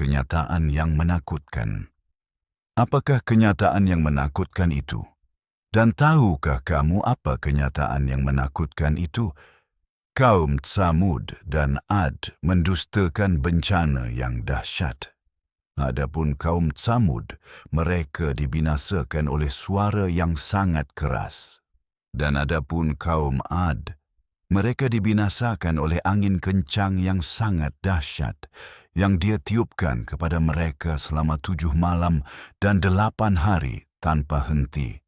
kenyataan yang menakutkan. Apakah kenyataan yang menakutkan itu? Dan tahukah kamu apa kenyataan yang menakutkan itu? Kaum Tsamud dan Ad mendustakan bencana yang dahsyat. Adapun kaum Tsamud, mereka dibinasakan oleh suara yang sangat keras. Dan adapun kaum Ad, mereka dibinasakan oleh angin kencang yang sangat dahsyat, yang dia tiupkan kepada mereka selama 7 malam dan 8 hari tanpa henti.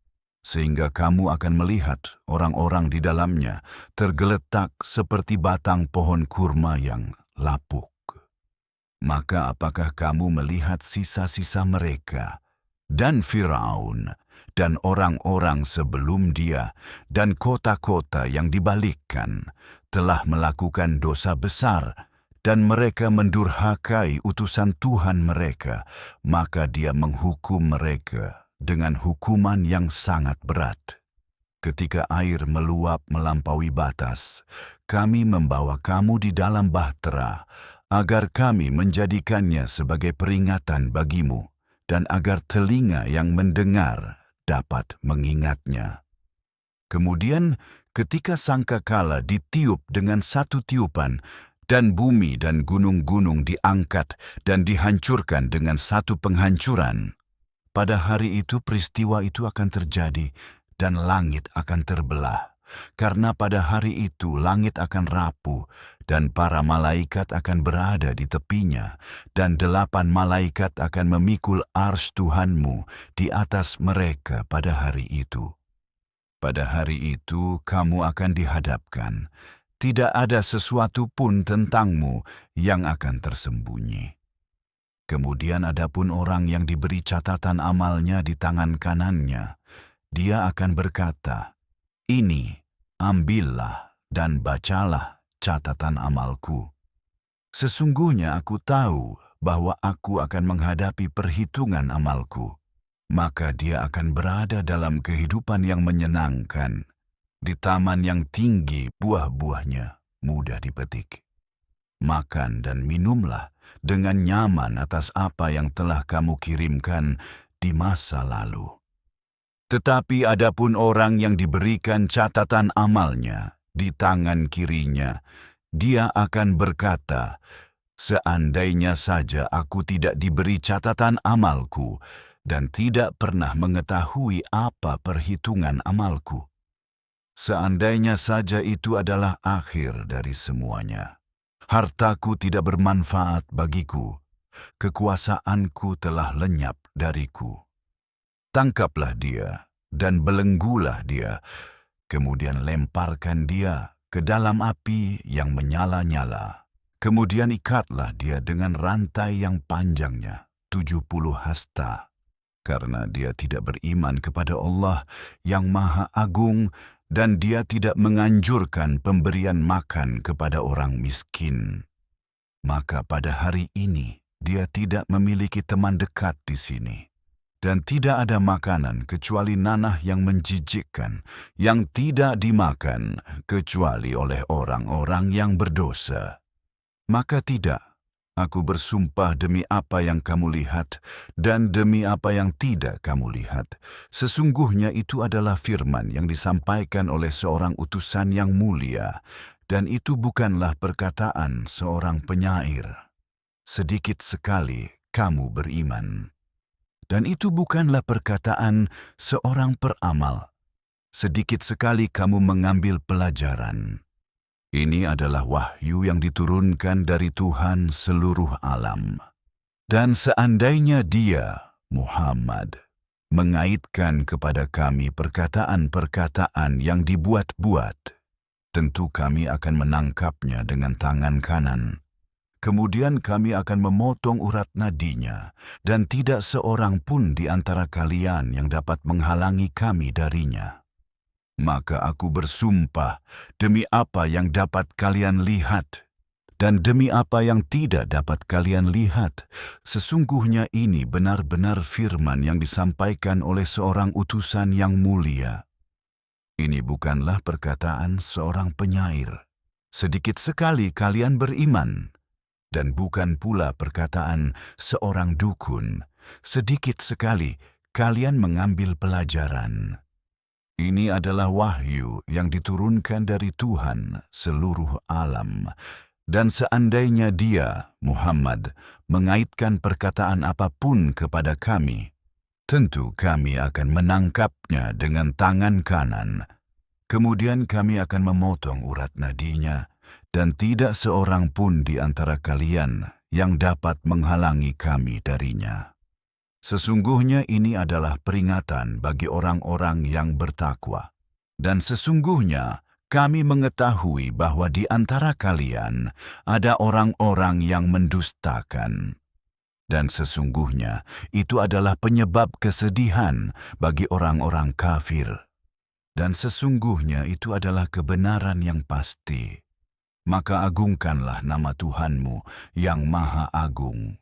Sehingga kamu akan melihat orang-orang di dalamnya tergeletak seperti batang pohon kurma yang lapuk. Maka apakah kamu melihat sisa-sisa mereka dan Firaun dan orang-orang sebelum dia dan kota-kota yang dibalikkan telah melakukan dosa besar dan mereka mendurhakai utusan Tuhan mereka, maka dia menghukum mereka dengan hukuman yang sangat berat. Ketika air meluap melampaui batas, kami membawa kamu di dalam bahtera, agar kami menjadikannya sebagai peringatan bagimu, dan agar telinga yang mendengar dapat mengingatnya. Kemudian, ketika sangkakala ditiup dengan satu tiupan, dan bumi dan gunung-gunung diangkat dan dihancurkan dengan satu penghancuran, pada hari itu peristiwa itu akan terjadi, dan langit akan terbelah. Karena pada hari itu langit akan rapuh, dan para malaikat akan berada di tepinya, dan 8 malaikat akan memikul ars Tuhanmu di atas mereka pada hari itu. Pada hari itu kamu akan dihadapkan, tidak ada sesuatu pun tentangmu yang akan tersembunyi. Kemudian adapun orang yang diberi catatan amalnya di tangan kanannya, dia akan berkata, "Ini, ambillah dan bacalah catatan amalku. Sesungguhnya aku tahu bahwa aku akan menghadapi perhitungan amalku." Maka dia akan berada dalam kehidupan yang menyenangkan, di taman yang tinggi buah-buahnya mudah dipetik. Makan dan minumlah dengan nyaman atas apa yang telah kamu kirimkan di masa lalu. Tetapi adapun orang yang diberikan catatan amalnya di tangan kirinya, dia akan berkata, "Seandainya saja aku tidak diberi catatan amalku dan tidak pernah mengetahui apa perhitungan amalku. Seandainya saja itu adalah akhir dari semuanya. Hartaku tidak bermanfaat bagiku, kekuasaanku telah lenyap dariku. Tangkaplah dia dan belenggulah dia, kemudian lemparkan dia ke dalam api yang menyala-nyala. Kemudian ikatlah dia dengan rantai yang panjangnya 70 hasta, karena dia tidak beriman kepada Allah yang Maha Agung dan dia tidak menganjurkan pemberian makan kepada orang miskin. Maka pada hari ini dia tidak memiliki teman dekat di sini. Dan tidak ada makanan kecuali nanah yang menjijikkan, yang tidak dimakan kecuali oleh orang-orang yang berdosa. Maka tidak, aku bersumpah demi apa yang kamu lihat dan demi apa yang tidak kamu lihat. Sesungguhnya itu adalah firman yang disampaikan oleh seorang utusan yang mulia, dan itu bukanlah perkataan seorang penyair. Sedikit sekali kamu beriman. Dan itu bukanlah perkataan seorang peramal. Sedikit sekali kamu mengambil pelajaran. Ini adalah wahyu yang diturunkan dari Tuhan seluruh alam. Dan seandainya dia, Muhammad, mengaitkan kepada kami perkataan-perkataan yang dibuat-buat, tentu kami akan menangkapnya dengan tangan kanan. Kemudian kami akan memotong urat nadinya, dan tidak seorang pun di antara kalian yang dapat menghalangi kami darinya. Maka aku bersumpah demi apa yang dapat kalian lihat dan demi apa yang tidak dapat kalian lihat, sesungguhnya ini benar-benar firman yang disampaikan oleh seorang utusan yang mulia. Ini bukanlah perkataan seorang penyair. Sedikit sekali kalian beriman. dan bukan pula perkataan seorang dukun. Sedikit sekali kalian mengambil pelajaran. Ini adalah wahyu yang diturunkan dari Tuhan seluruh alam. Dan seandainya dia, Muhammad, mengaitkan perkataan apapun kepada kami, tentu kami akan menangkapnya dengan tangan kanan. Kemudian kami akan memotong urat nadinya, dan tidak seorang pun di antara kalian yang dapat menghalangi kami darinya. Sesungguhnya ini adalah peringatan bagi orang-orang yang bertakwa. Dan sesungguhnya kami mengetahui bahwa di antara kalian ada orang-orang yang mendustakan. Dan sesungguhnya itu adalah penyebab kesedihan bagi orang-orang kafir. Dan sesungguhnya itu adalah kebenaran yang pasti. Maka agungkanlah nama Tuhanmu yang Maha Agung.